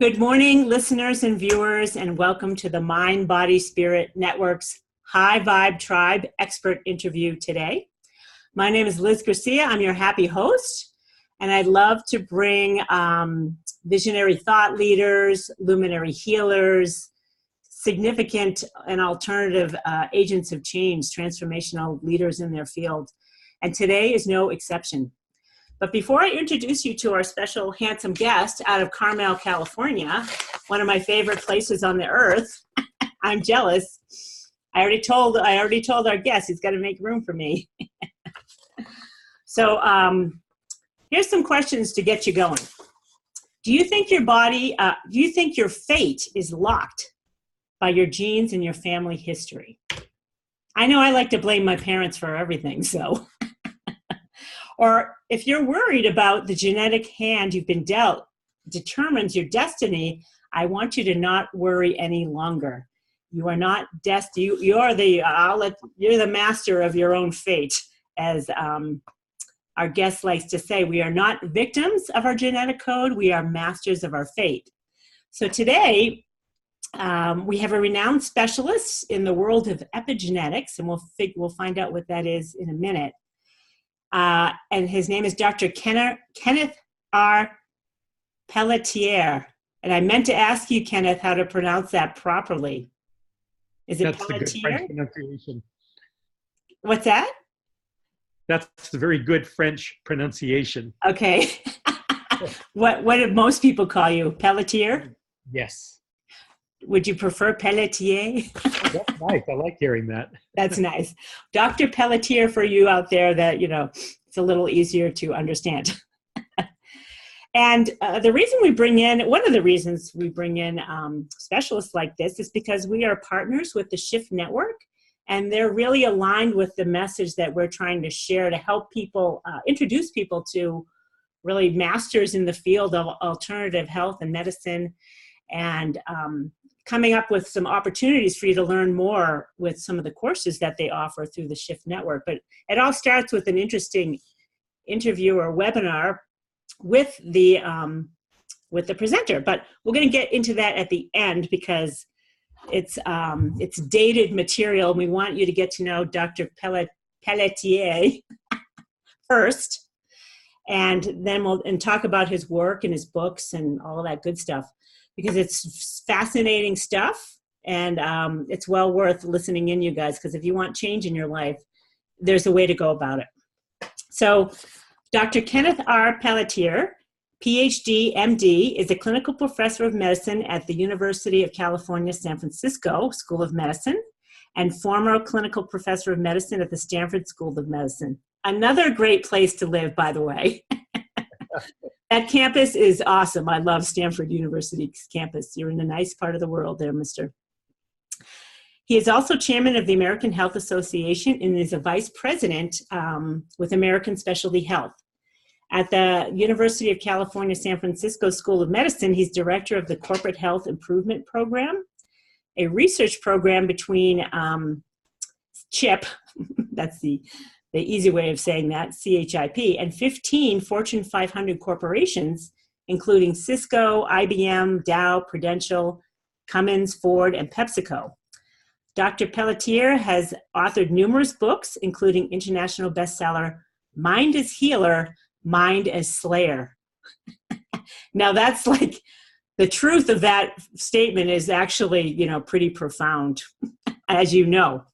Good morning, listeners and viewers, and welcome to the Mind, Body, Spirit Network's High Vibe Tribe expert interview today. My name is Liz Garcia. I'm your happy host, and I'd love to bring visionary thought leaders, luminary healers, significant and alternative agents of change, transformational leaders in their field. And today is no exception. But before I introduce you to our special handsome guest out of Carmel, California, one of my favorite places on the earth, I'm jealous. I already told our guest he's got to make room for me. So here's some questions to get you going. Do you think your fate is locked by your genes and your family history? I know I like to blame my parents for everything, so. Or if you're worried about the genetic hand you've been dealt determines your destiny, I want you to not worry any longer. You are not destined. You're the master of your own fate, as our guest likes to say. We are not victims of our genetic code. We are masters of our fate. So today, we have a renowned specialist in the world of epigenetics, and we'll find out what that is in a minute. And his name is Dr. Kenneth R. Pelletier. And I meant to ask you, Kenneth, how to pronounce that properly. Is it That's Pelletier? the good French pronunciation. What's that? That's the very good French pronunciation. Okay. What do most people call you? Pelletier? Yes. Would you prefer Pelletier? That's nice. I like hearing that. That's nice. Dr. Pelletier, for you out there that, it's a little easier to understand. And one of the reasons we bring in specialists like this is because we are partners with the Shift Network, and they're really aligned with the message that we're trying to share to help people, introduce people to really masters in the field of alternative health and medicine, and coming up with some opportunities for you to learn more with some of the courses that they offer through the Shift Network. But it all starts with an interesting interview or webinar with the presenter. But we're going to get into that at the end because it's dated material. We want you to get to know Dr. Pelletier first, and then we'll talk about his work and his books and all that good stuff, because it's fascinating stuff, and it's well worth listening in, you guys, because if you want change in your life, there's a way to go about it. So Dr. Kenneth R. Pelletier, PhD, MD, is a clinical professor of medicine at the University of California, San Francisco School of Medicine, and former clinical professor of medicine at the Stanford School of Medicine. Another great place to live, by the way. That campus is awesome. I love Stanford University's campus. You're in a nice part of the world there, mister. He is also chairman of the American Health Association and is a vice president with American Specialty Health. At the University of California, San Francisco School of Medicine, he's director of the Corporate Health Improvement Program, a research program between CHIP, that's the easy way of saying that, CHIP, and 15 Fortune 500 corporations, including Cisco, IBM, Dow, Prudential, Cummins, Ford, and PepsiCo. Dr. Pelletier has authored numerous books, including international bestseller, Mind as Healer, Mind as Slayer. Now that's like, the truth of that statement is actually, pretty profound, as you know.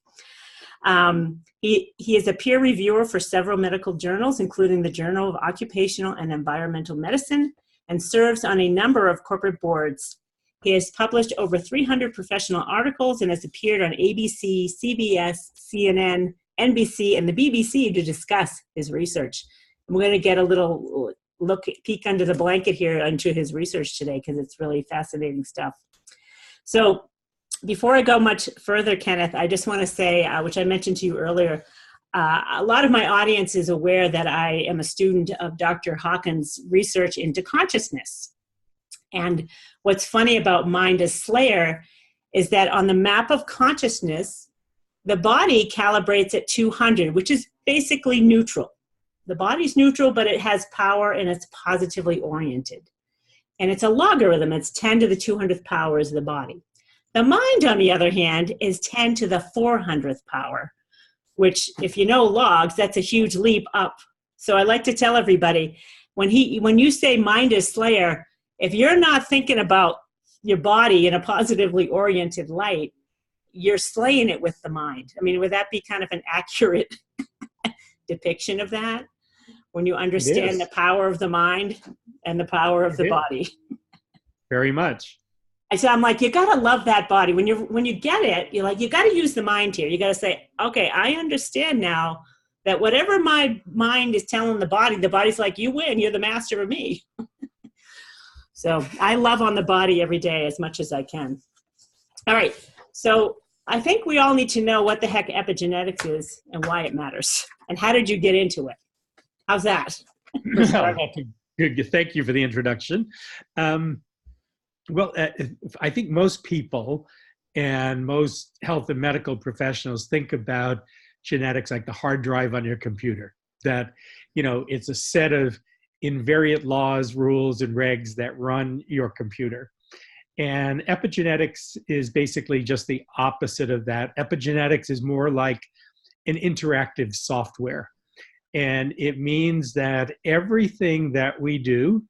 He is a peer reviewer for several medical journals, including the Journal of Occupational and Environmental Medicine, and serves on a number of corporate boards. He has published over 300 professional articles and has appeared on ABC, CBS, CNN, NBC, and the BBC to discuss his research. And we're going to get a little peek under the blanket here into his research today, because it's really fascinating stuff. So before I go much further, Kenneth, I just want to say, which I mentioned to you earlier, a lot of my audience is aware that I am a student of Dr. Hawkins' research into consciousness. And what's funny about Mind as Slayer is that on the map of consciousness, the body calibrates at 200, which is basically neutral. The body's neutral, but it has power and it's positively oriented. And it's a logarithm. It's 10 to the 200th power is the body. The mind, on the other hand, is 10 to the 400th power, which, if you know logs, that's a huge leap up. So I like to tell everybody, when you say mind is slayer, if you're not thinking about your body in a positively oriented light, you're slaying it with the mind. I mean, would that be kind of an accurate depiction of that? When you understand the power of the mind and the power of the body. Very much. So I'm like, you gotta love that body. When you get it, you're like, you gotta use the mind here. You gotta say, okay, I understand now that whatever my mind is telling the body's like, you win, you're the master of me. So I love on the body every day as much as I can. All right, so I think we all need to know what the heck epigenetics is and why it matters. And how did you get into it? How's that? Thank you for the introduction. Well, I think most people and most health and medical professionals think about genetics like the hard drive on your computer, that, it's a set of invariant laws, rules, and regs that run your computer. And epigenetics is basically just the opposite of that. Epigenetics is more like an interactive software. And it means that everything that we do,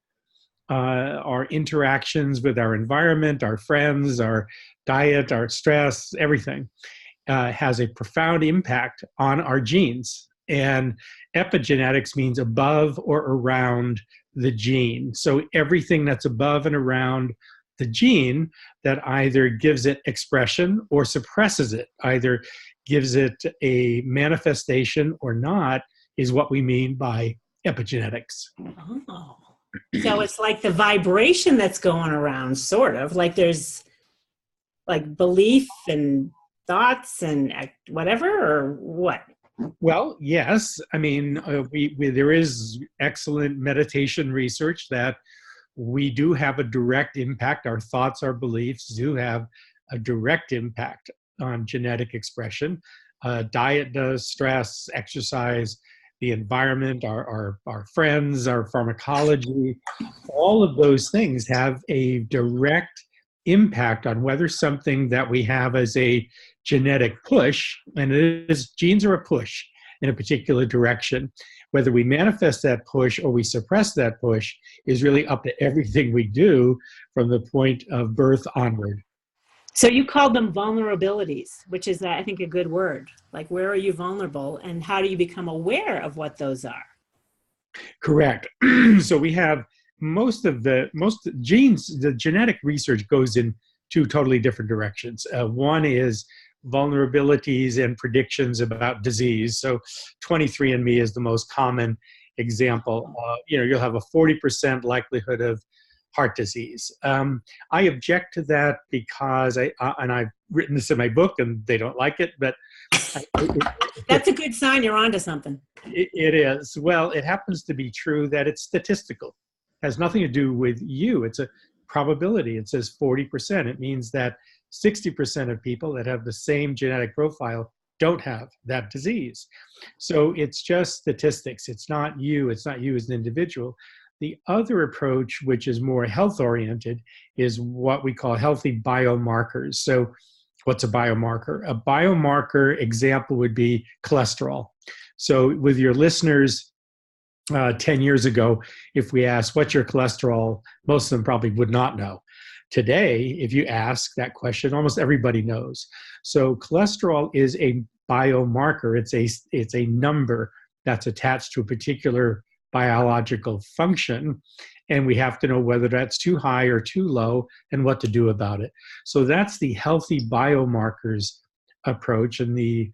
our interactions with our environment, our friends, our diet, our stress, everything, has a profound impact on our genes. And epigenetics means above or around the gene. So everything that's above and around the gene that either gives it expression or suppresses it, either gives it a manifestation or not, is what we mean by epigenetics. Oh. So it's like the vibration that's going around, sort of, like there's like belief and thoughts and whatever, or what? Well, yes. I mean, there is excellent meditation research that we do have a direct impact. Our thoughts, our beliefs do have a direct impact on genetic expression. Diet does, stress, exercise, the environment, our friends, our pharmacology, all of those things have a direct impact on whether something that we have as a genetic push, and it is, genes are a push in a particular direction. Whether we manifest that push or we suppress that push is really up to everything we do from the point of birth onward. So you called them vulnerabilities, which is, I think, a good word. Like, where are you vulnerable and how do you become aware of what those are? Correct. So we have most genes, the genetic research goes in two totally different directions. One is vulnerabilities and predictions about disease. So 23andMe is the most common example. You'll have a 40% likelihood of heart disease. I object to that because and I've written this in my book and they don't like it, but that's a good sign you're onto something. It is. Well, it happens to be true that it's statistical. It has nothing to do with you. It's a probability. It says 40%. It means that 60% of people that have the same genetic profile don't have that disease. So it's just statistics. It's not you. It's not you as an individual. The other approach, which is more health-oriented, is what we call healthy biomarkers. So what's a biomarker? A biomarker example would be cholesterol. So with your listeners 10 years ago, if we asked, what's your cholesterol? Most of them probably would not know. Today, if you ask that question, almost everybody knows. So cholesterol is a biomarker. It's a number that's attached to a particular biological function, and we have to know whether that's too high or too low and what to do about it. So that's the healthy biomarkers approach, and the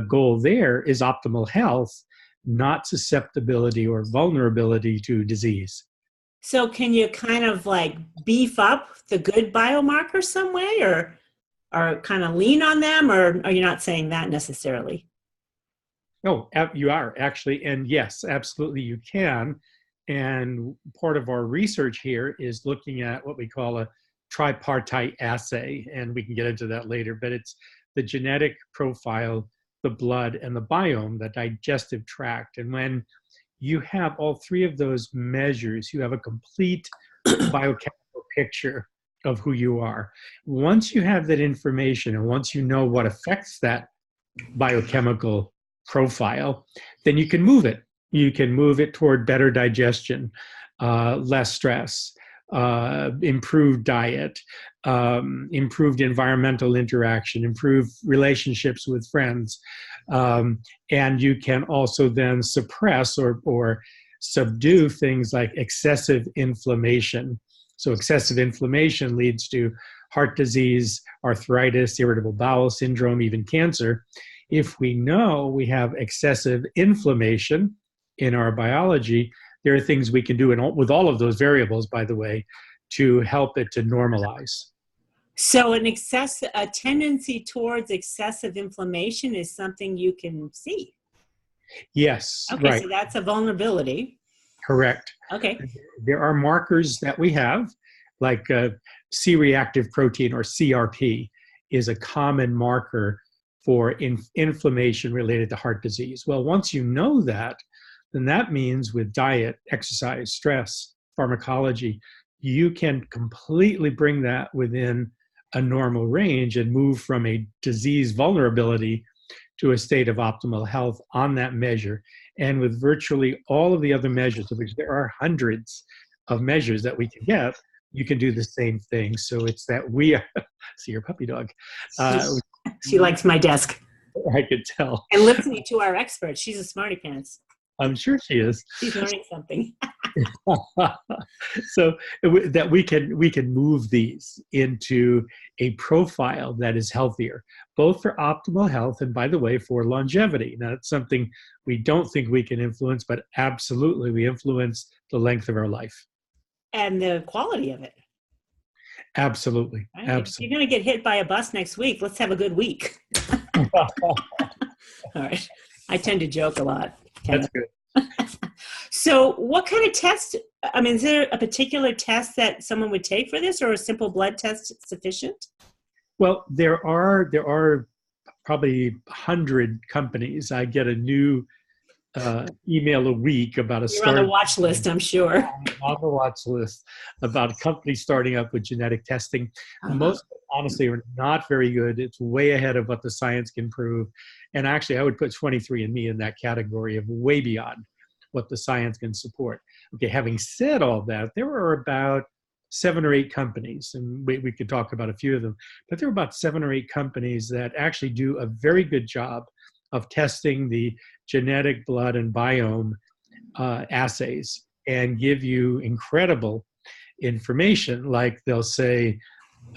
goal there is optimal health, not susceptibility or vulnerability to disease. So can you kind of like beef up the good biomarkers some way, or kind of lean on them, or are you not saying that necessarily? No, you are actually, and yes, absolutely you can. And part of our research here is looking at what we call a tripartite assay, and we can get into that later, but it's the genetic profile, the blood, and the biome, the digestive tract. And when you have all three of those measures, you have a complete biochemical picture of who you are. Once you have that information and once you know what affects that biochemical profile, then you can move it. You can move it toward better digestion, less stress, improved diet, improved environmental interaction, improved relationships with friends. And you can also then suppress or subdue things like excessive inflammation. So excessive inflammation leads to heart disease, arthritis, irritable bowel syndrome, even cancer. If we know we have excessive inflammation in our biology, there are things we can do with all of those variables, by the way, to help it to normalize. So a tendency towards excessive inflammation is something you can see. Yes, Okay, right. so that's a vulnerability. Correct. Okay. There are markers that we have, like C-reactive protein, or CRP, is a common marker for inflammation related to heart disease. Well, once you know that, then that means with diet, exercise, stress, pharmacology, you can completely bring that within a normal range and move from a disease vulnerability to a state of optimal health on that measure. And with virtually all of the other measures, of which there are hundreds of measures that we can get, you can do the same thing. So it's that we are, see your puppy dog. She likes my desk. I could tell. And listening to our expert, she's a smarty pants. I'm sure she is. She's learning something. So that we can move these into a profile that is healthier, both for optimal health and, by the way, for longevity. Now, it's something we don't think we can influence, but absolutely we influence the length of our life. And the quality of it. Absolutely. Right? Absolutely. If you're going to get hit by a bus next week, let's have a good week. All right. I tend to joke a lot. That's good. So what kind of test, I mean, is there a particular test that someone would take for this, or a simple blood test sufficient? Well, there are probably 100 companies. I get a new email a week about a You're on the watch list, I'm sure. On the watch list about companies starting up with genetic testing. Most, honestly, are not very good. It's way ahead of what the science can prove. And actually, I would put 23andMe in that category of way beyond what the science can support. Okay, having said all that, there are about 7 or 8 companies, and we could talk about a few of them, but there are about 7 or 8 companies that actually do a very good job of testing the genetic, blood, and biome assays and give you incredible information. Like they'll say,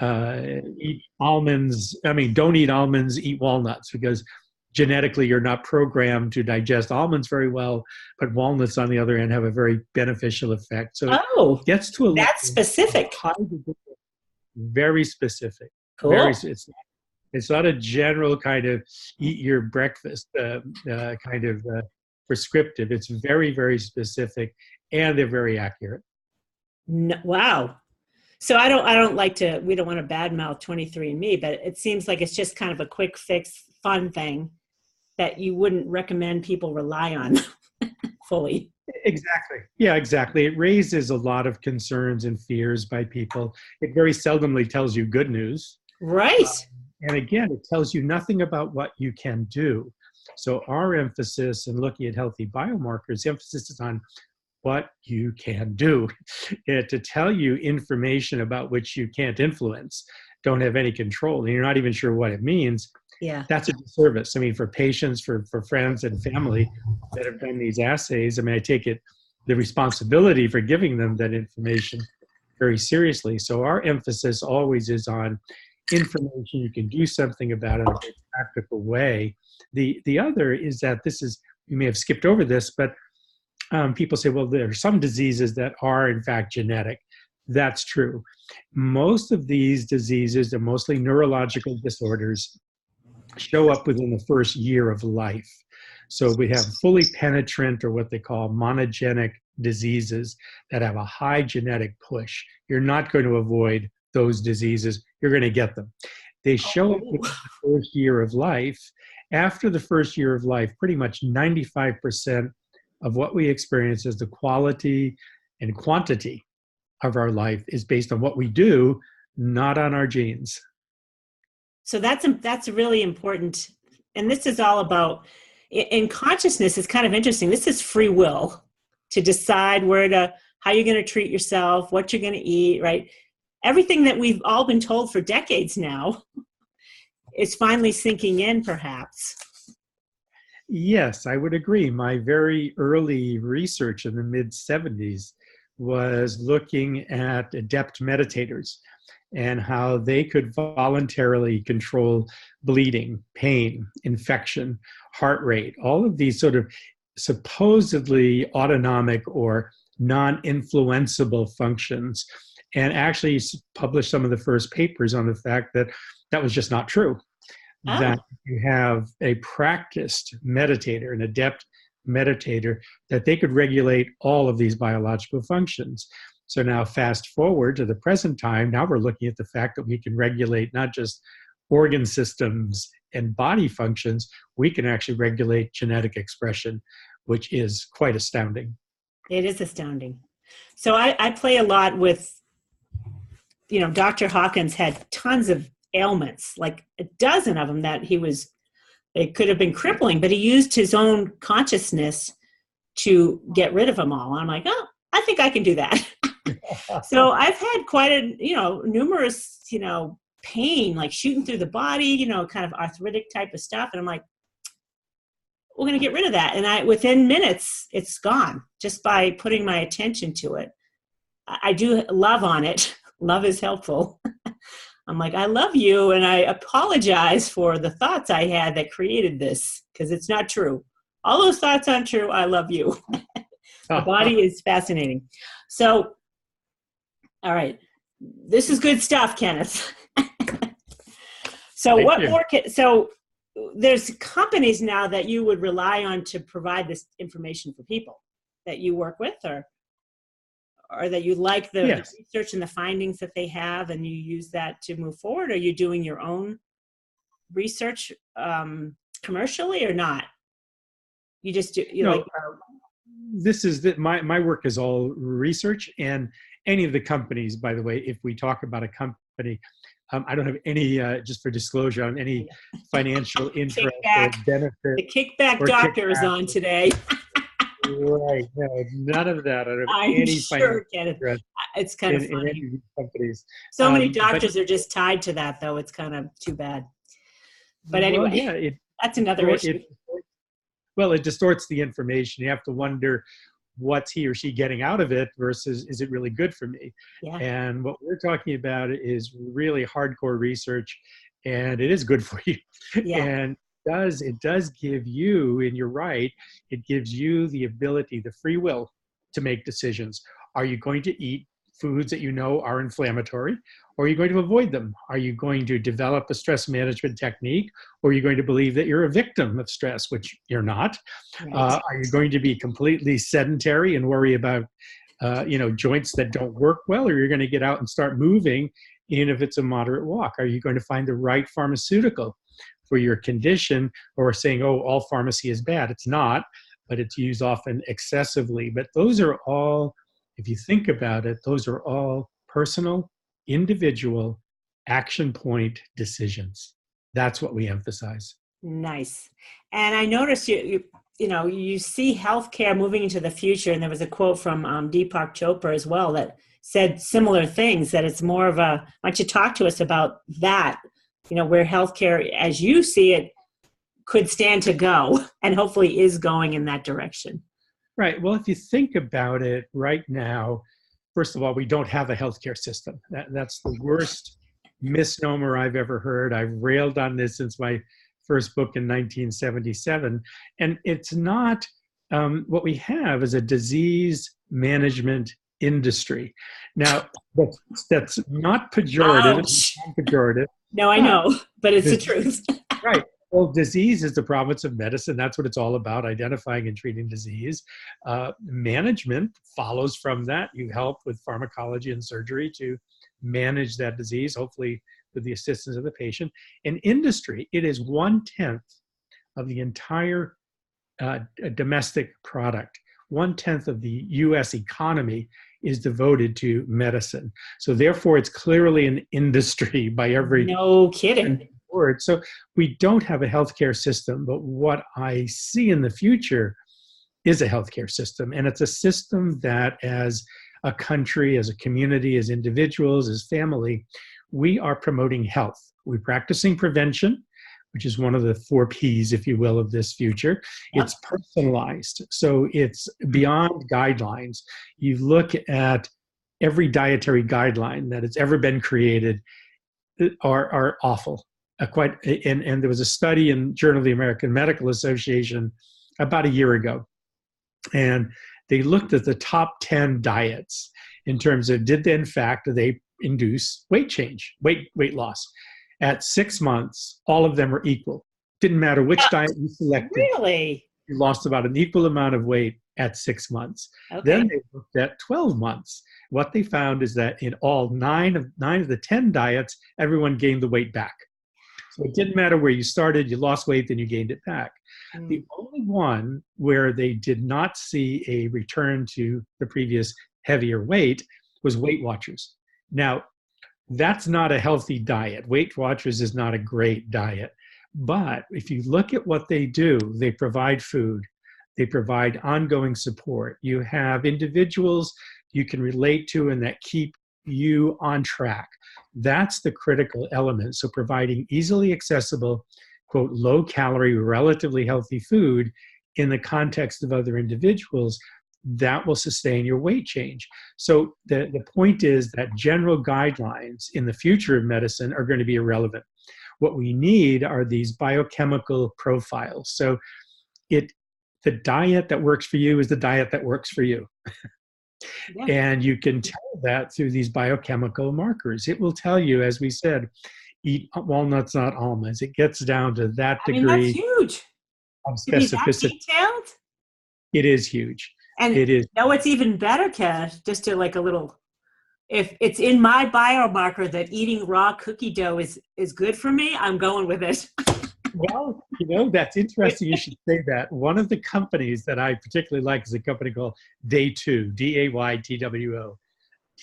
eat almonds, don't eat almonds, eat walnuts, because genetically you're not programmed to digest almonds very well, but walnuts on the other hand have a very beneficial effect. So it gets to a that's specific. Very specific. Cool. It's not a general kind of eat your breakfast kind of prescriptive. It's very, very specific, and they're very accurate. No, wow. So I don't like to, we don't want to badmouth 23andMe, but it seems like it's just kind of a quick fix, fun thing that you wouldn't recommend people rely on fully. Exactly. Yeah, exactly. It raises a lot of concerns and fears by people. It very seldomly tells you good news. Right. And again, it tells you nothing about what you can do. So our emphasis in looking at healthy biomarkers, the emphasis is on what you can do. To tell you information about which you can't influence, don't have any control, and you're not even sure what it means. Yeah, that's a disservice. For patients, for friends and family that have done these assays, I take the responsibility for giving them that information very seriously. So our emphasis always is on information you can do something about in a very practical way. The other is that you may have skipped over this, but people say, well, there are some diseases that are in fact genetic. That's true. Most of these diseases, they're mostly neurological disorders, show up within the first year of life. So we have fully penetrant, or what they call monogenic diseases that have a high genetic push. You're not going to avoid those diseases. You're going to get them. They show up within the first year of life. After the first year of life, pretty much 95% of what we experience is the quality and quantity of our life is based on what we do, not on our genes. So that's really important. And this is all about, in consciousness, it's kind of interesting. This is free will to decide how you're going to treat yourself, what you're going to eat, right? Everything that we've all been told for decades now is finally sinking in, perhaps. Yes, I would agree. My very early research in the mid-70s was looking at adept meditators and how they could voluntarily control bleeding, pain, infection, heart rate, all of these sort of supposedly autonomic or non-influenceable functions, and actually published some of the first papers on the fact that that was just not true. Oh. That you have a practiced meditator, an adept meditator, that they could regulate all of these biological functions. So now fast forward to the present time, now we're looking at the fact that we can regulate not just organ systems and body functions, we can actually regulate genetic expression, which is quite astounding. It is astounding. So I play a lot with, Dr. Hawkins had tons of ailments, like a dozen of them it could have been crippling, but he used his own consciousness to get rid of them all. And I'm like, oh, I think I can do that. So I've had quite numerous, pain, like shooting through the body, kind of arthritic type of stuff. And I'm like, we're going to get rid of that. And within minutes, it's gone just by putting my attention to it. I do love on it. Love is helpful. I'm like, I love you, and I apologize for the thoughts I had that created this, because it's not true. All those thoughts aren't true. I love you. The body is fascinating. So, all right. This is good stuff, Kenneth. So Thank what you. more so there's companies now that you would rely on to provide this information for people that you work with, or that you like the Yes. research and the findings that they have, and you use that to move forward? Are you doing your own research commercially or not? You just do, this is my work is all research, and any of the companies, by the way, if we talk about a company, I don't have any, just for disclosure, on any financial interest or benefit. The kickback doctor is on today. Right. No, none of that. I don't have I'm any sure, Kenneth. It's kind of funny. in any of these companies. So many doctors are just tied to that, though. It's kind of too bad. But anyway, that's another issue. It distorts the information. You have to wonder, what's he or she getting out of it versus is it really good for me? Yeah. And what we're talking about is really hardcore research, and it is good for you. Yeah. And it does give you, and you're right, it gives you the ability, the free will to make decisions. Are you going to eat foods that you know are inflammatory, or are you going to avoid them? Are you going to develop a stress management technique, or are you going to believe that you're a victim of stress, which you're not? Right. Are you going to be completely sedentary and worry about joints that don't work well, or you're going to get out and start moving, even if it's a moderate walk? Are you going to find the right pharmaceutical for your condition, or saying, oh, all pharmacy is bad? It's not, but it's used often excessively. But those are all, if you think about it, those are all personal, individual, action point decisions. That's what we emphasize. Nice. And I noticed you see healthcare moving into the future, and there was a quote from Deepak Chopra as well that said similar things, that it's more of why don't you talk to us about that, where healthcare, as you see it, could stand to go, and hopefully is going in that direction. Right. Well, if you think about it right now, first of all, we don't have a healthcare system. That's the worst misnomer I've ever heard. I've railed on this since my first book in 1977. And it's not, what we have is a disease management industry. Now, that's not pejorative. Ouch. Pejorative. No, I know, but it's the truth. Right. Well, disease is the province of medicine. That's what it's all about, identifying and treating disease. Management follows from that. You help with pharmacology and surgery to manage that disease, hopefully with the assistance of the patient. In industry, it is 1/10 of the entire domestic product. 1/10 of the U.S. economy is devoted to medicine. So therefore, it's clearly an industry by every No kidding. word. So we don't have a healthcare system, but what I see in the future is a healthcare system. And it's a system that as a country, as a community, as individuals, as family, we are promoting health. We're practicing prevention, which is one of the 4 Ps, if you will, of this future. Yep. It's personalized. So it's beyond guidelines. You look at every dietary guideline that has ever been created are awful. And there was a study in Journal of the American Medical Association about a year ago. And they looked at the top 10 diets in terms of did they, in fact, they induce weight change, weight loss. At 6 months, all of them were equal. Didn't matter which diet you selected. Really? You lost about an equal amount of weight at 6 months. Okay. Then they looked at 12 months. What they found is that in all 9 of the 10 diets, everyone gained the weight back. So it didn't matter where you started, you lost weight, then you gained it back. The only one where they did not see a return to the previous heavier weight was Weight Watchers. Now, that's not a healthy diet. Weight Watchers is not a great diet. But if you look at what they do, they provide food, they provide ongoing support. You have individuals you can relate to and that keep you on track. That's the critical element. So providing easily accessible, quote, low calorie, relatively healthy food in the context of other individuals, that will sustain your weight change. So the point is that general guidelines in the future of medicine are going to be irrelevant. What we need are these biochemical profiles. So the diet that works for you is the diet that works for you. Yeah. And you can tell that through these biochemical markers. It will tell you, as we said, eat walnuts, not almonds. It gets down to that degree. I mean, that's huge. Of specificity. To be that detailed? It is huge. And it is. No, it's even better, Kenneth, just to like a little, if it's in my biomarker that eating raw cookie dough is good for me, I'm going with it. Well, that's interesting you should say that. One of the companies that I particularly like is a company called Day2, Daytwo,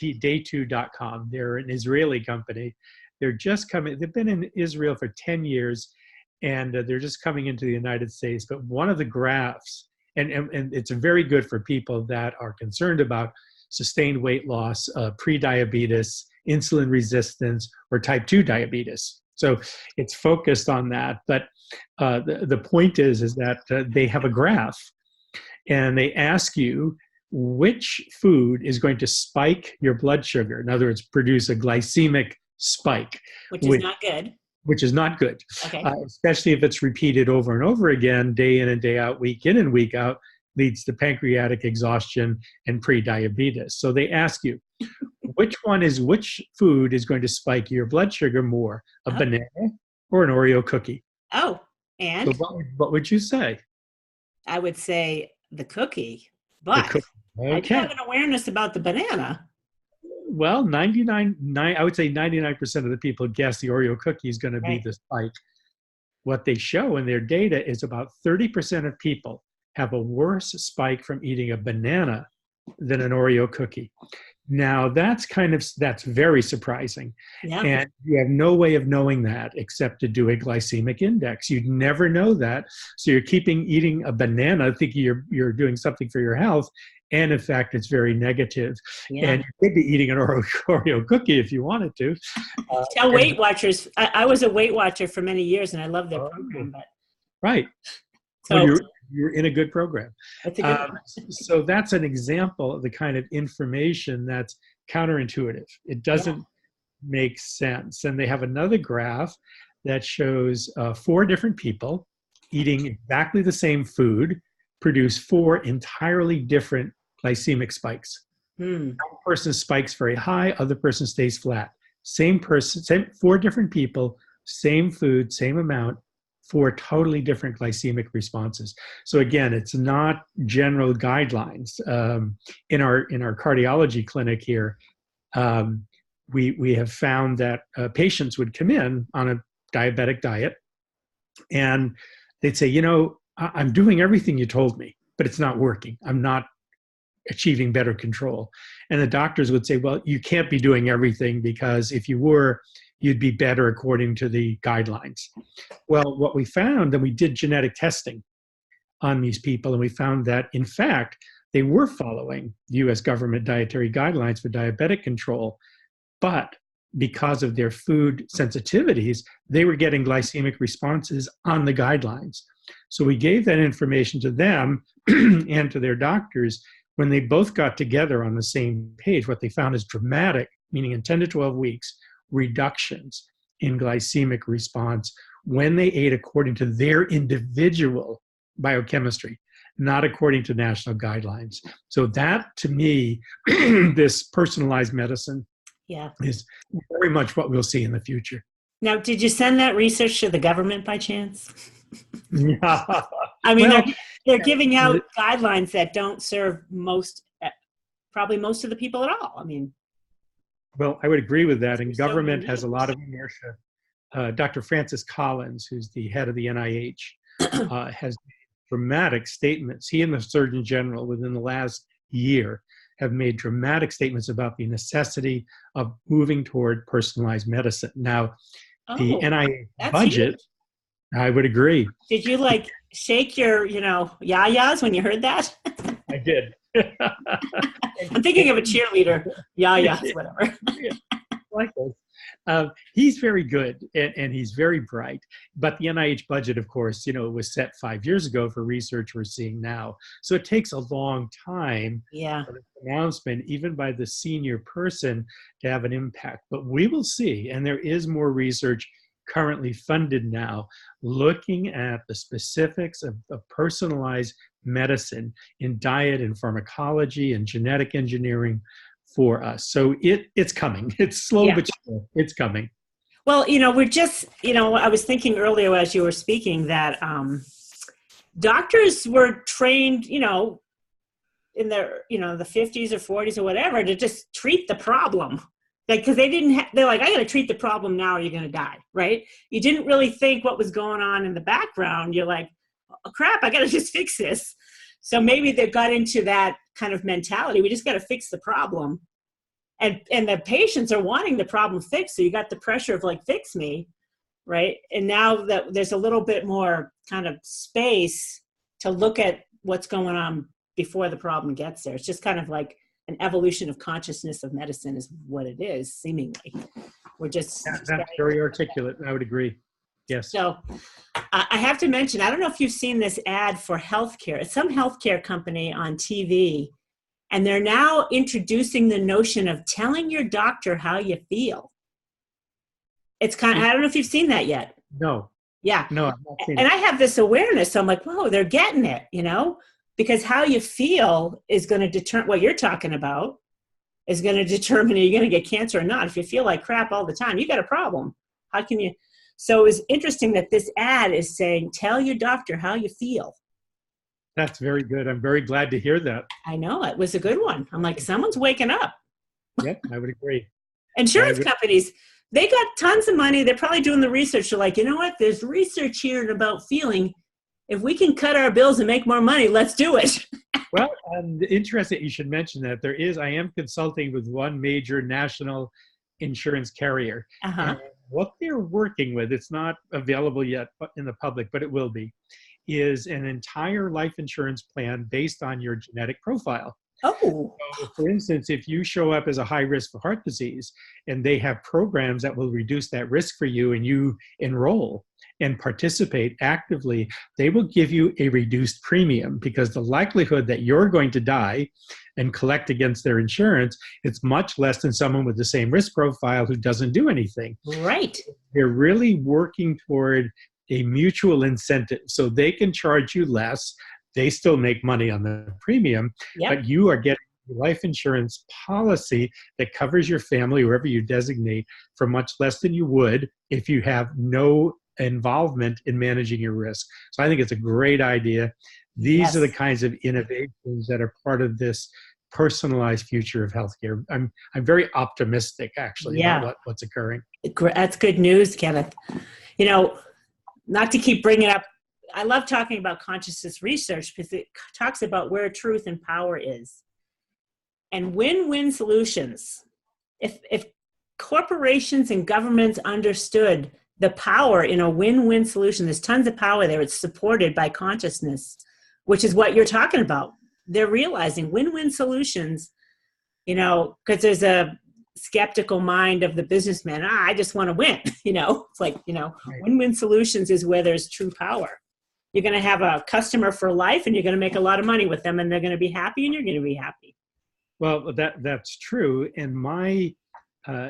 day2.com. They're an Israeli company. They're just coming, they've been in Israel for 10 years, and they're just coming into the United States. But one of the graphs, and it's very good for people that are concerned about sustained weight loss, pre-diabetes, insulin resistance, or type 2 diabetes. So it's focused on that. But the point is that they have a graph, and they ask you which food is going to spike your blood sugar. In other words, produce a glycemic spike. Which is not good. Which is not good. Okay. Especially if it's repeated over and over again, day in and day out, week in and week out, leads to pancreatic exhaustion and pre-diabetes. So they ask you, which food is going to spike your blood sugar more, a banana or an Oreo cookie? Oh, and? So what would you say? I would say the cookie, but Okay. I do have an awareness about the banana. Well, I would say 99% of the people guess the Oreo cookie is going to be the spike. What they show in their data is about 30% of people have a worse spike from eating a banana than an Oreo cookie. Now, that's very surprising. Yeah. And you have no way of knowing that except to do a glycemic index. You'd never know that. So you're eating a banana thinking you're doing something for your health. And in fact, it's very negative. Yeah. And you could be eating an Oreo cookie if you wanted to. Tell Weight Watchers. I was a Weight Watcher for many years, and I love their program. But right. So you're in a good program. That's a good one. So that's an example of the kind of information that's counterintuitive. It doesn't make sense. And they have another graph that shows 4 different people eating exactly the same food produce 4 entirely different glycemic spikes. One person spikes very high, other person stays flat. Same person, 4 different people, same food, same amount, 4 totally different glycemic responses. So again, it's not general guidelines. In our cardiology clinic here, we have found that patients would come in on a diabetic diet, and they'd say, I'm doing everything you told me, but it's not working. I'm not achieving better control. And the doctors would say, well, you can't be doing everything, because if you were, you'd be better according to the guidelines. Well, what we found, and we did genetic testing on these people, and we found that, in fact, they were following US government dietary guidelines for diabetic control, but because of their food sensitivities, they were getting glycemic responses on the guidelines. So we gave that information to them and to their doctors. When they both got together on the same page, what they found is dramatic, meaning in 10 to 12 weeks, reductions in glycemic response when they ate according to their individual biochemistry, not according to national guidelines. So that, to me, this personalized medicine is very much what we'll see in the future. Now, did you send that research to the government by chance? Yeah. I mean, well, they're giving out guidelines that don't serve probably most of the people at all. I mean, well, I would agree with that. And government has a lot of inertia. Dr. Francis Collins, who's the head of the NIH, has dramatic statements. He and the Surgeon General, within the last year, have made dramatic statements about the necessity of moving toward personalized medicine. Now, the NIH budget, huge. I would agree. Did you like shake your, yayas when you heard that? I did. I'm thinking of a cheerleader, yayas, whatever. Like those. He's very good, and he's very bright. But the NIH budget, of course, was set 5 years ago for research we're seeing now. So it takes a long time for the announcement, even by the senior person, to have an impact. But we will see, and there is more research currently funded now, looking at the specifics of personalized medicine in diet and pharmacology and genetic engineering for us. So it's coming. It's slow, but sure. It's coming. Well, we're just, I was thinking earlier as you were speaking that doctors were trained, in their, the 50s or 40s or whatever, to just treat the problem. Like, because they're like, I got to treat the problem now or you're going to die, right? You didn't really think what was going on in the background. You're like, oh, crap, I got to just fix this. So maybe they got into that kind of mentality. We just got to fix the problem. And the patients are wanting the problem fixed. So you got the pressure of like, fix me, right? And now that there's a little bit more kind of space to look at what's going on before the problem gets there. It's just kind of like an evolution of consciousness of medicine is what it is, seemingly. We're just... That's very articulate. I would agree. Yes. So I have to mention, I don't know if you've seen this ad for healthcare. It's some healthcare company on TV, and they're now introducing the notion of telling your doctor how you feel. It's kind of, I don't know if you've seen that yet. No. Yeah. No, I've not seen and it. I have this awareness. So I'm like, whoa, they're getting it, because how you feel is going to determine what you're talking about, is going to determine if you're going to get cancer or not. If you feel like crap all the time, you got a problem. How can you? So it was interesting that this ad is saying, tell your doctor how you feel. That's very good. I'm very glad to hear that. I know, it was a good one. I'm like, someone's waking up. Yep, I would agree. Insurance companies, they got tons of money. They're probably doing the research. They're like, you know what? There's research here about feeling. If we can cut our bills and make more money, let's do it. Well, interesting you should mention that. I am consulting with one major national insurance carrier. And what they're working with, it's not available yet in the public, but it will be, is an entire life insurance plan based on your genetic profile. Oh. So, for instance, if you show up as a high risk for heart disease and they have programs that will reduce that risk for you and you enroll and participate actively, they will give you a reduced premium because the likelihood that you're going to die and collect against their insurance, it's much less than someone with the same risk profile who doesn't do anything. Right. They're really working toward a mutual incentive so they can charge you less. They still make money on the premium, but you are getting a life insurance policy that covers your family, wherever you designate, for much less than you would if you have no involvement in managing your risk. So I think it's a great idea. These are the kinds of innovations that are part of this personalized future of healthcare. I'm very optimistic, actually, about what's occurring. That's good news, Kenneth. Not to keep bringing up, I love talking about consciousness research because it talks about where truth and power is. and win-win solutions. If corporations and governments understood the power in a win-win solution, there's tons of power there. It's supported by consciousness, which is what you're talking about. They're realizing win-win solutions, because there's a skeptical mind of the businessman. I just want to win. It's like, Right. Win-win solutions is where there's true power. You're going to have a customer for life, and you're going to make a lot of money with them, and they're going to be happy, and you're going to be happy. Well, that's true. And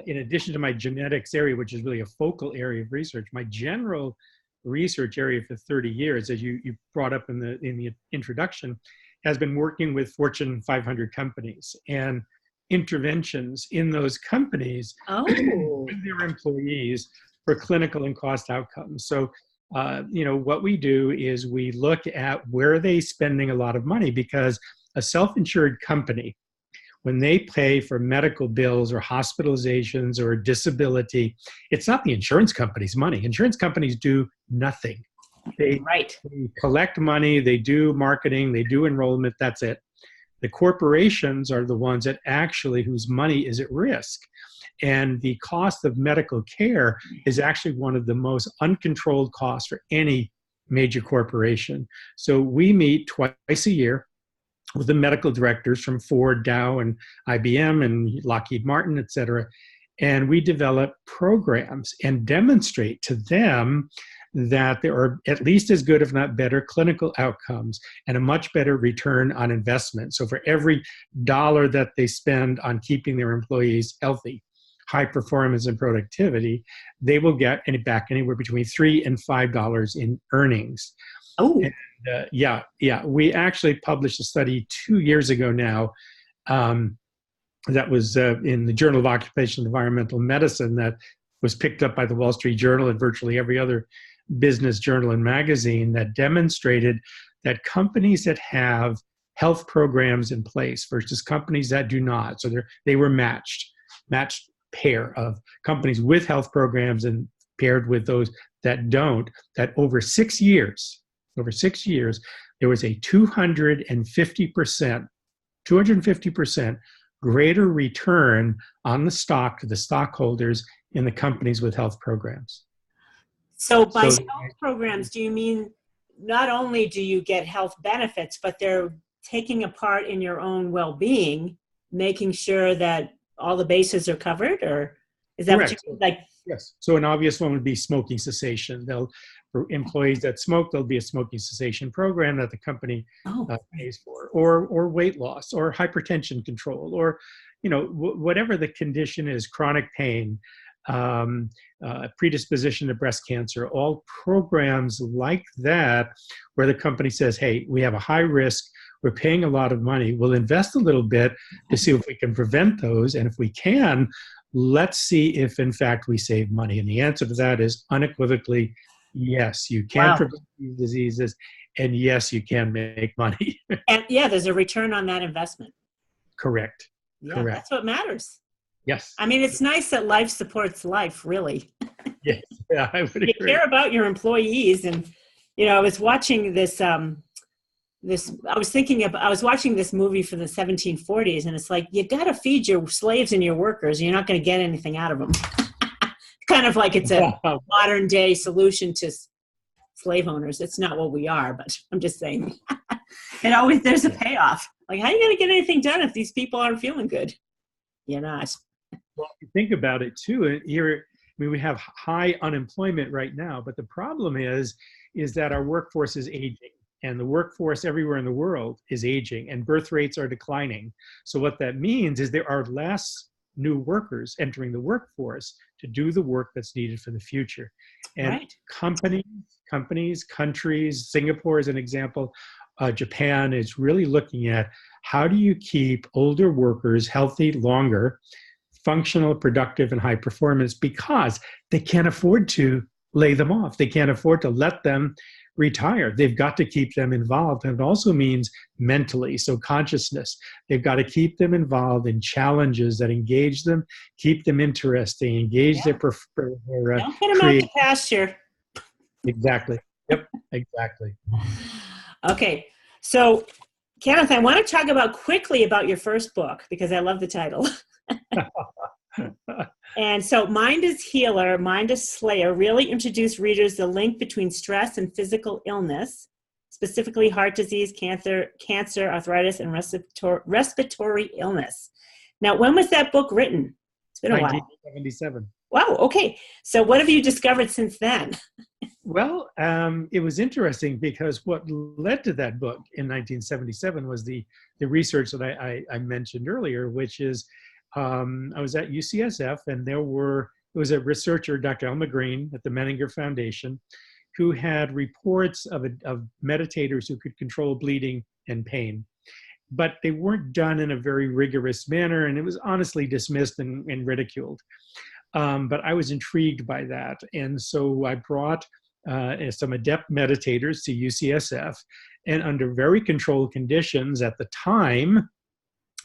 in addition to my genetics area, which is really a focal area of research, my general research area for 30 years, as you brought up in the introduction, has been working with Fortune 500 companies and interventions in those companies with their employees for clinical and cost outcomes. So, what we do is we look at where are they spending a lot of money, because a self-insured company, when they pay for medical bills or hospitalizations or disability, it's not the insurance company's money. Insurance companies do nothing. They collect money, they do marketing, they do enrollment, that's it. The corporations are the ones that actually, whose money is at risk. And the cost of medical care is actually one of the most uncontrolled costs for any major corporation. So we meet twice a year with the medical directors from Ford, Dow, and IBM, and Lockheed Martin, et cetera. And we develop programs and demonstrate to them that there are at least as good, if not better, clinical outcomes and a much better return on investment. So for every dollar that they spend on keeping their employees healthy, high performance and productivity, they will get back anywhere between $3 and $5 in earnings. Oh. And, yeah. We actually published a study 2 years ago now that was in the Journal of Occupational and Environmental Medicine that was picked up by the Wall Street Journal and virtually every other business journal and magazine, that demonstrated that companies that have health programs in place versus companies that do not. So they were matched pair of companies with health programs and paired with those that don't, that over 6 years, there was a 250% greater return on the stock to the stockholders in the companies with health programs. So by health programs, do you mean not only do you get health benefits, but they're taking a part in your own well-being, making sure that all the bases are covered? Or is that Correct. what you mean? Like? Yes. So an obvious one would be smoking cessation. For employees that smoke, there'll be a smoking cessation program that the company pays for, or weight loss, or hypertension control, or whatever the condition is, chronic pain, predisposition to breast cancer, all programs like that, where the company says, hey, we have a high risk, we're paying a lot of money, we'll invest a little bit to see if we can prevent those, and if we can, let's see if in fact we save money. And the answer to that is unequivocally yes. You can prevent these diseases, and yes, you can make money. And there's a return on that investment. Correct. That's what matters. Yes. I mean, it's nice that life supports life, really. Yes, yeah, I would agree. You care about your employees. And, I was watching this, I was watching this movie from the 1740s, and it's like, you got to feed your slaves and your workers. You're not going to get anything out of them. Kind of like it's a modern day solution to slave owners. It's not what we are, but I'm just saying. There's a payoff. Like, how are you going to get anything done if these people aren't feeling good? You're not. Well, if you think about it too, here, we have high unemployment right now, but the problem is that our workforce is aging, and the workforce everywhere in the world is aging, and birth rates are declining. So what that means is there are less new workers entering the workforce to do the work that's needed for the future. And companies, countries, Singapore is an example, Japan is really looking at how do you keep older workers healthy longer, functional, productive, and high performance, because they can't afford to lay them off. They can't afford to let them retire. They've got to keep them involved. And it also means mentally, so consciousness. They've got to keep them involved in challenges that engage them, keep them interesting, engage their don't put them out to pasture. Exactly. Yep, exactly. Okay. So Kenneth, I want to talk quickly about your first book because I love the title. And so Mind is Healer, Mind is Slayer really introduced readers the link between stress and physical illness, specifically heart disease, cancer, arthritis, and respiratory illness. Now, when was that book written? It's been a while. 1977. Wow, okay. So what have you discovered since then? Well, it was interesting because what led to that book in 1977 was the research that I mentioned earlier, which is I was at UCSF, and there was a researcher, Dr. Elma Green at the Menninger Foundation, who had reports of meditators who could control bleeding and pain. But they weren't done in a very rigorous manner, and it was honestly dismissed and ridiculed. But I was intrigued by that, and so I brought some adept meditators to UCSF, and under very controlled conditions at the time,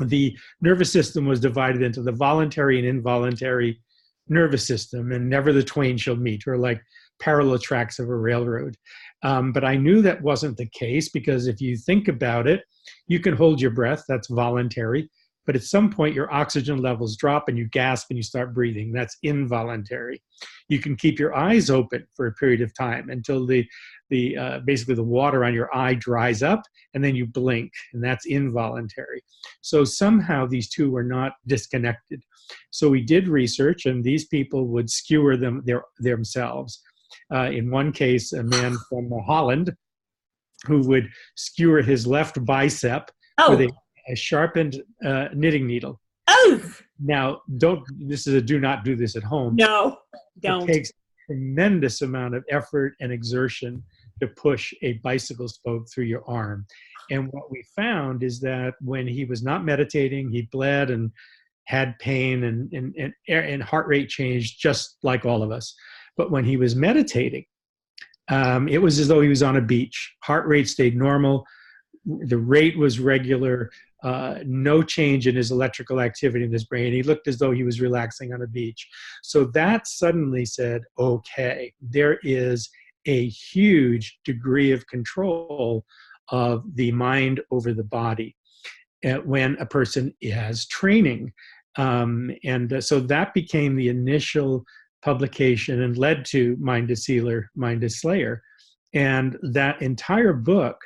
the nervous system was divided into the voluntary and involuntary nervous system, and never the twain shall meet, or like parallel tracks of a railroad. But I knew that wasn't the case, because if you think about it, you can hold your breath, that's voluntary, but at some point your oxygen levels drop and you gasp and you start breathing, that's involuntary. You can keep your eyes open for a period of time until basically the water on your eye dries up, and then you blink, and that's involuntary. So somehow these two were not disconnected. So we did research, and these people would skewer themselves. In one case, a man from Holland who would skewer his left bicep with a sharpened knitting needle. Oh! Now, this is a do not do this at home. No, don't. It takes a tremendous amount of effort and exertion to push a bicycle spoke through your arm. And what we found is that when he was not meditating, he bled and had pain and heart rate changed just like all of us. But when he was meditating, it was as though he was on a beach. Heart rate stayed normal. The rate was regular. No change in his electrical activity in his brain. He looked as though he was relaxing on a beach. So that suddenly said, okay, there is a huge degree of control of the mind over the body when a person has training. So that became the initial publication and led to Mind is Healer, Mind is Slayer. And that entire book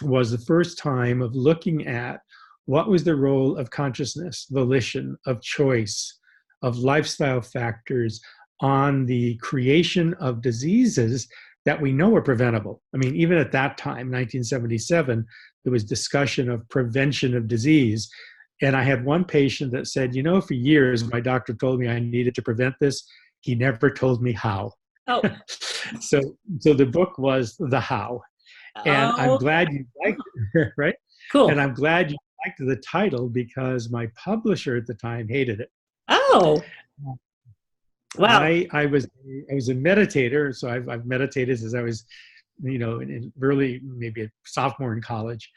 was the first time of looking at what was the role of consciousness, volition, of choice, of lifestyle factors on the creation of diseases that we know are preventable. I mean, even at that time, 1977, there was discussion of prevention of disease. And I had one patient that said, for years, my doctor told me I needed to prevent this. He never told me how. Oh. So the book was the how. And I'm glad you liked it, right? Cool. And I'm glad you liked the title, because my publisher at the time hated it. Oh. Wow. I was a meditator, so I've meditated since I was, in early, maybe a sophomore in college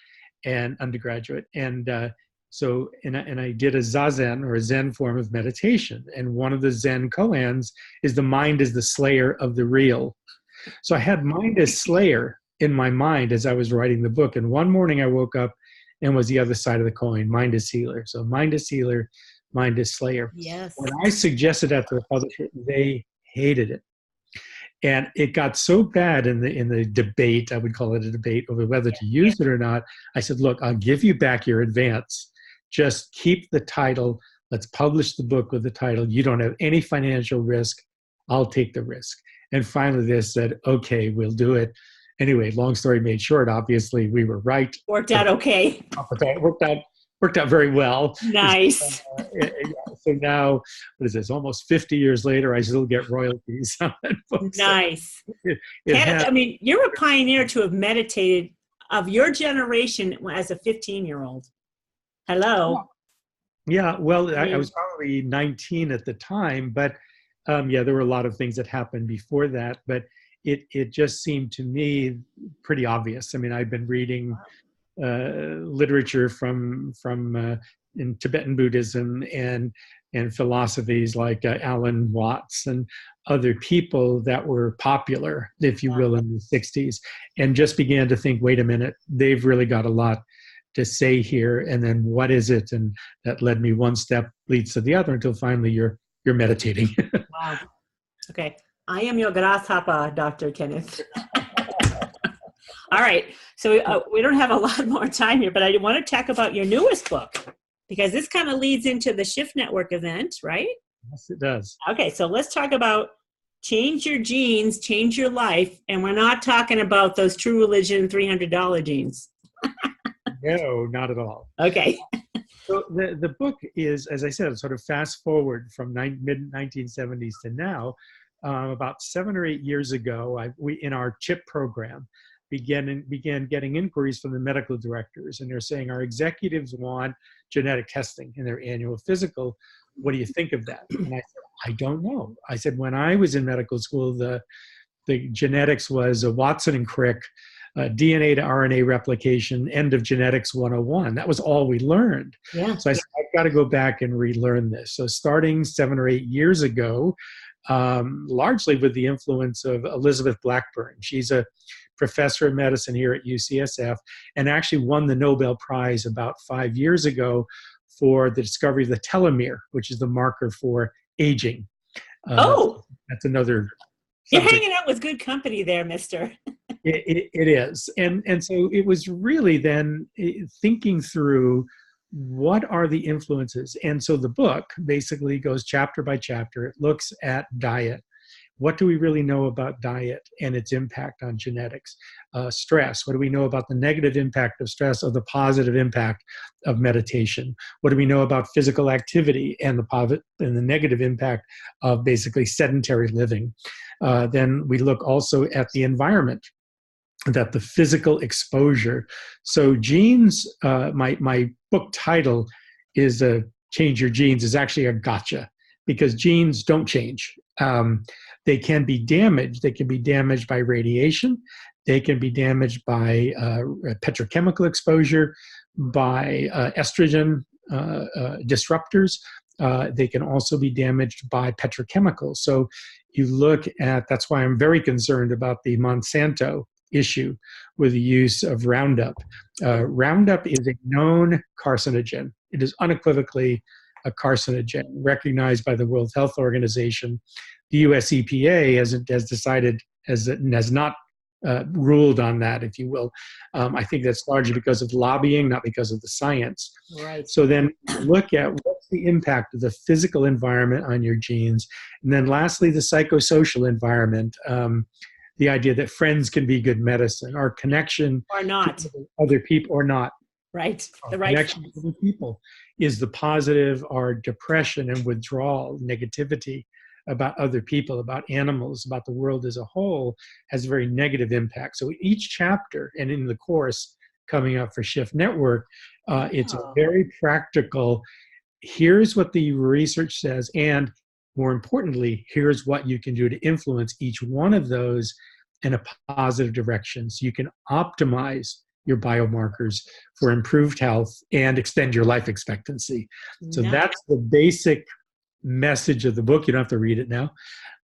and undergraduate. And I did a Zazen, or a Zen form of meditation. And one of the Zen koans is the mind is the slayer of the real. So I had Mind is Slayer in my mind as I was writing the book. And one morning I woke up and was the other side of the coin, Mind is Healer. So Mind is Healer, Mind is Slayer. Yes. When I suggested that to the publisher, they hated it. And it got so bad in the debate, I would call it a debate over whether to use it or not. I said, look, I'll give you back your advance. Just keep the title. Let's publish the book with the title. You don't have any financial risk. I'll take the risk. And finally they said, okay, we'll do it. Anyway, long story made short, obviously we were right. Worked out okay. Worked out very well. Nice. So now, what is this? Almost 50 years later, I still get royalties on that book. Nice. You're a pioneer to have meditated of your generation as a 15-year-old. Hello. Yeah, well, I was probably 19 at the time, but there were a lot of things that happened before that, but it just seemed to me pretty obvious. I mean, I've been reading literature from in Tibetan Buddhism and philosophies like Alan Watts and other people that were popular, if you will, in the 60s, and just began to think, wait a minute, they've really got a lot to say here, and then what is it? And that led me one step leads to the other until finally you're meditating. Wow. Okay. I am your grasshopper, Dr. Kenneth. All right. So we don't have a lot more time here, but I want to talk about your newest book, because this kind of leads into the Shift Network event, right? Yes, it does. Okay. So let's talk about change your genes, change your life. And we're not talking about those True Religion $300 genes. No, not at all. Okay. So the book is, as I said, sort of fast forward from mid-1970s to now. About 7 or 8 years ago, we in our CHIP program began getting inquiries from the medical directors, and they're saying our executives want genetic testing in their annual physical. What do you think of that? And I said, I don't know. I said, when I was in medical school, the genetics was a Watson and Crick, DNA to RNA replication, end of genetics 101. That was all we learned. Yeah. So I said, I've got to go back and relearn this. So starting 7 or 8 years ago, largely with the influence of Elizabeth Blackburn. She's a professor of medicine here at UCSF and actually won the Nobel Prize about 5 years ago for the discovery of the telomere, which is the marker for aging. That's another You're subject. hanging out with good company there, mister. It is. And so it was really then thinking through what are the influences. And so the book basically goes chapter by chapter. It looks at diet. What do we really know about diet and its impact on genetics? Stress. What do we know about the negative impact of stress or the positive impact of meditation? What do we know about physical activity and the negative impact of basically sedentary living? Then we look also at the environment, that the physical exposure. So genes, my book title is Change Your Genes, is actually a gotcha, because genes don't change. They can be damaged. They can be damaged by radiation. They can be damaged by petrochemical exposure, by estrogen disruptors. They can also be damaged by petrochemicals. So you look at, that's why I'm very concerned about the Monsanto issue with the use of Roundup. Roundup is a known carcinogen. It is unequivocally a carcinogen, recognized by the World Health Organization. The US EPA has not ruled on that, if you will. I think that's largely because of lobbying, not because of the science. Right. So then look at what's the impact of the physical environment on your genes. And then lastly, the psychosocial environment. The idea that friends can be good medicine, our connection or not to other people, or not. Right. Our The right connection to other people is the positive. Our depression and withdrawal, negativity about other people, about animals, about the world as a whole, has a very negative impact. So each chapter, and in the course coming up for Shift Network, it's a very practical, here's what the research says, and more importantly, here's what you can do to influence each one of those in a positive direction, so you can optimize your biomarkers for improved health and extend your life expectancy. So that's the basic message of the book. You don't have to read it now,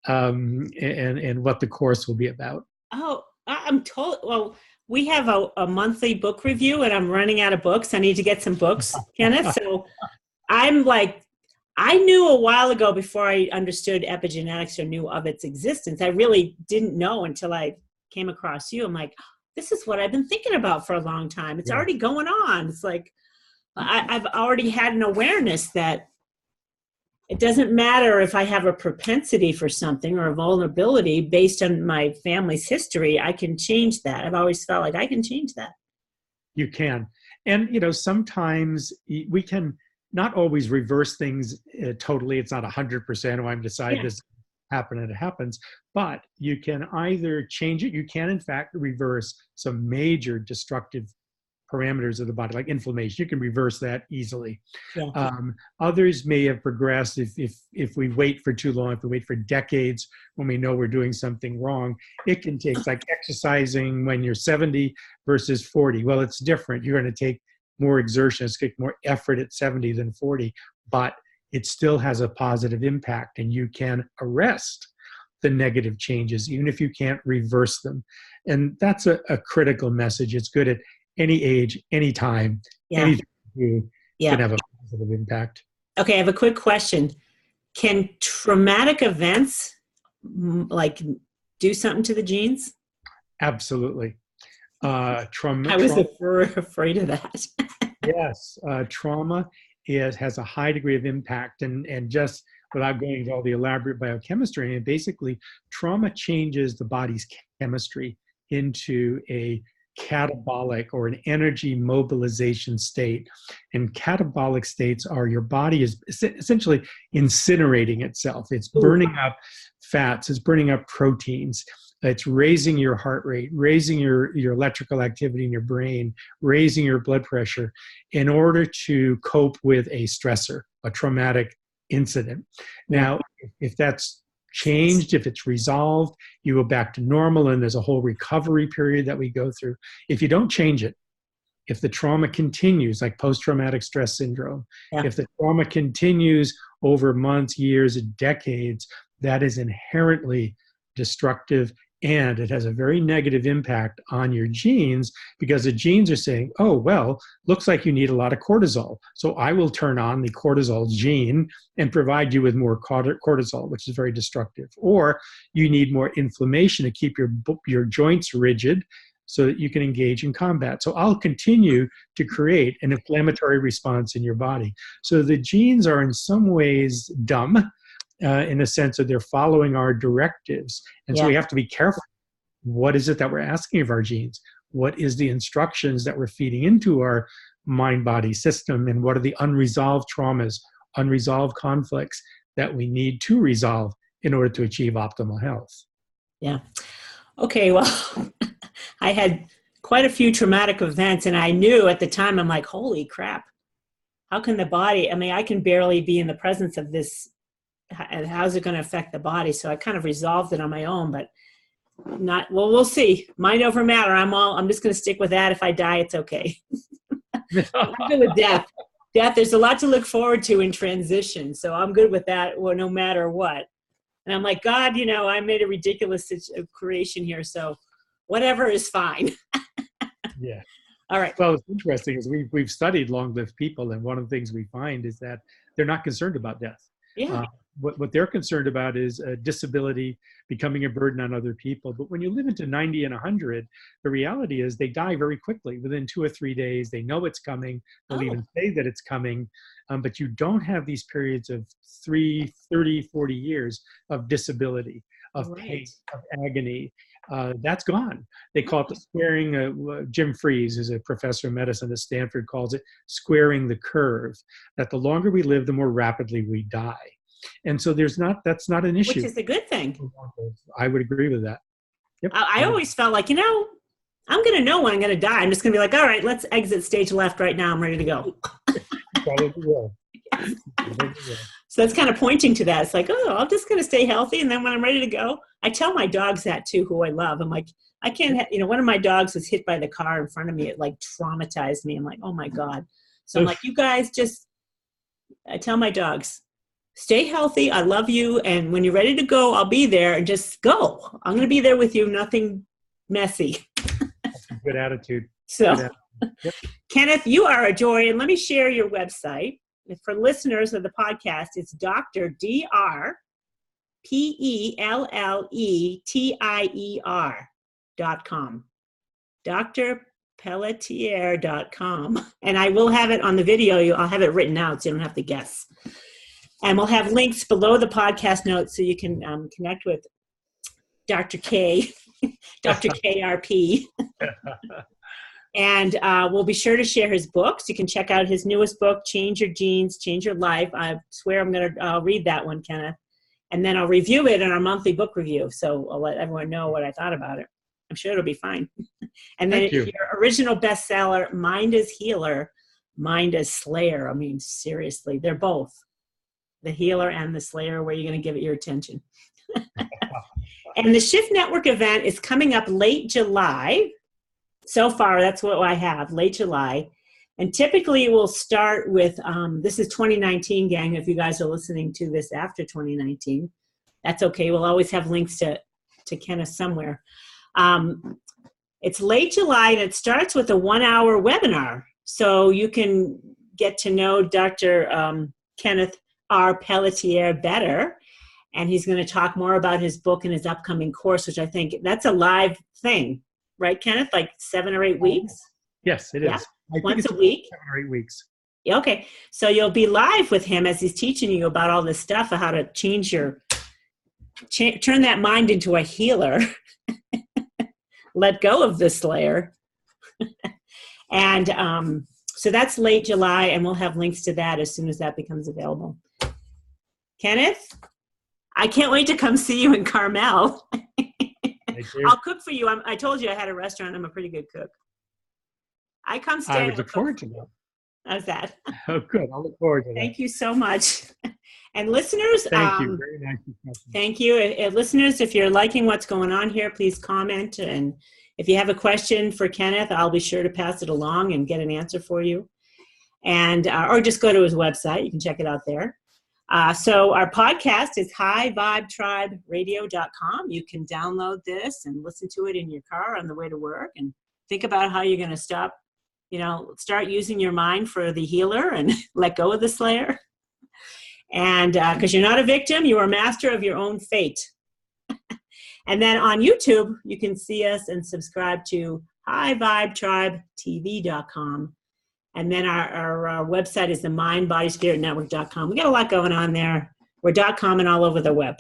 and what the course will be about. Oh, I'm told. Well, we have a monthly book review, and I'm running out of books. I need to get some books, Kenneth. So I'm like, I knew a while ago, before I understood epigenetics or knew of its existence. I really didn't know until I came across you. I'm like, this is what I've been thinking about for a long time. It's already going on. It's like, I've already had an awareness that it doesn't matter if I have a propensity for something or a vulnerability based on my family's history. I can change that. I've always felt like I can change that. You can. And, sometimes we can not always reverse things totally. It's not 100%, oh, I'm decided this happen and it happens. But you can either change it. You can, in fact, reverse some major destructive parameters of the body, like inflammation. You can reverse that easily. Yeah. Others may have progressed if we wait for too long, if we wait for decades when we know we're doing something wrong. It can take, like exercising when you're 70 versus 40. Well, it's different. You're going to take more exertion, it's take more effort at 70 than 40, but it still has a positive impact, and you can arrest the negative changes, even if you can't reverse them. And that's a critical message. It's good at any age, any time, Yeah. Anything you do Yeah. can have a positive impact. Okay, I have a quick question. Can traumatic events like do something to the genes? Absolutely. I was afraid of that. Yes, trauma has a high degree of impact, and just without going into all the elaborate biochemistry, and basically trauma changes the body's chemistry into a catabolic or an energy mobilization state. And catabolic states are your body is essentially incinerating itself. It's burning up fats, it's burning up proteins. It's raising your heart rate, raising your electrical activity in your brain, raising your blood pressure in order to cope with a stressor, a traumatic incident. Now, if that's changed, if it's resolved, you go back to normal, and there's a whole recovery period that we go through. If you don't change it, if the trauma continues, like post-traumatic stress syndrome, if the trauma continues over months, years, and decades, that is inherently destructive, and it has a very negative impact on your genes, because the genes are saying, oh, well, looks like you need a lot of cortisol. So I will turn on the cortisol gene and provide you with more cortisol, which is very destructive. Or you need more inflammation to keep your joints rigid so that you can engage in combat. So I'll continue to create an inflammatory response in your body. So the genes are in some ways dumb, in the sense that they're following our directives. And so we have to be careful. What is it that we're asking of our genes? What is the instructions that we're feeding into our mind-body system? And what are the unresolved traumas, unresolved conflicts that we need to resolve in order to achieve optimal health? Yeah. Okay, well, I had quite a few traumatic events, and I knew at the time, I'm like, holy crap, how can the body, I mean, I can barely be in the presence of this, and how's it going to affect the body? So I kind of resolved it on my own, but not, well, we'll see. Mind over matter. I'm just going to stick with that. If I die, it's okay. I'm good with death. Death, there's a lot to look forward to in transition. So I'm good with that, well, no matter what. And I'm like, God, you know, I made a ridiculous creation here. So whatever is fine. Yeah. All right. Well, it's interesting is we've studied long-lived people, and one of the things we find is that they're not concerned about death. Yeah. What they're concerned about is disability, becoming a burden on other people. But when you live into 90 and 100, the reality is they die very quickly. Within 2 or 3 days, they know it's coming. They'll even say that it's coming. But you don't have these periods of 30, 40 years of disability, of pain, of agony. That's gone. They call it the squaring. Jim Freeze, who's a professor of medicine at Stanford, calls it squaring the curve, that the longer we live, the more rapidly we die. And so that's not an issue. Which is a good thing. I would agree with that. Yep. I always felt like, you know, I'm going to know when I'm going to die. I'm just going to be like, all right, let's exit stage left right now. I'm ready to go. Probably will. So that's kind of pointing to that. It's like, oh, I'm just going to stay healthy. And then when I'm ready to go, I tell my dogs that too, who I love. I'm like, I can't, you know, one of my dogs was hit by the car in front of me. It like traumatized me. I'm like, oh my God. So I'm like, you guys I tell my dogs, stay healthy. I love you. And when you're ready to go, I'll be there, and just go. I'm going to be there with you. Nothing messy. That's a good attitude. So, good attitude. Yep. Kenneth, you are a joy. And let me share your website. For listeners of the podcast, it's Dr. Pelletier.com. drpelletier.com. And I will have it on the video. I'll have it written out so you don't have to guess. And we'll have links below the podcast notes so you can connect with Dr. K, Dr. KRP. And we'll be sure to share his books. You can check out his newest book, Change Your Genes, Change Your Life. I swear I'm going to read that one, Kenneth. And then I'll review it in our monthly book review. So I'll let everyone know what I thought about it. I'm sure it'll be fine. And then your original bestseller, Mind is Healer, Mind is Slayer. I mean, seriously, they're both. The healer and the slayer, where you're going to give it your attention. And the Shift Network event is coming up late July. So far, that's what I have, late July. And typically we'll start with, this is 2019, gang. If you guys are listening to this after 2019, that's okay. We'll always have links to Kenneth somewhere. It's late July, and it starts with a 1-hour webinar So you can get to know Dr. Kenneth R. Pelletier better. And he's going to talk more about his book and his upcoming course, which I think that's a live thing, right, Kenneth? Like 7 or 8 weeks? Yes, it Yeah. is. I think Once it's a week? 7 or 8 weeks. Yeah, okay. So you'll be live with him as he's teaching you about all this stuff, of how to change your, turn that mind into a healer. Let go of the slayer. And so that's late July, and we'll have links to that as soon as that becomes available. Kenneth, I can't wait to come see you in Carmel. I'll cook for you. I told you I had a restaurant. I'm a pretty good cook. I come stay. I would look forward to that. How's that? Oh, good. I'll look forward to that. Thank you so much. And listeners, thank you. Very nice discussion. Thank you. Listeners, if you're liking what's going on here, please comment. And if you have a question for Kenneth, I'll be sure to pass it along and get an answer for you. And or just go to his website. You can check it out there. So our podcast is highvibetriberadio.com. You can download this and listen to it in your car on the way to work and think about how you're going to start using your mind for the healer and let go of the slayer. And because you're not a victim, you are a master of your own fate. And then on YouTube, you can see us and subscribe to highvibetribetv.com. And then our website is the mindbodyspiritnetwork.com. We got a lot going on there. We're .com and all over the web.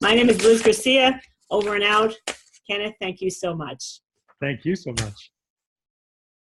My name is Liz Garcia. Over and out. Kenneth, thank you so much. Thank you so much.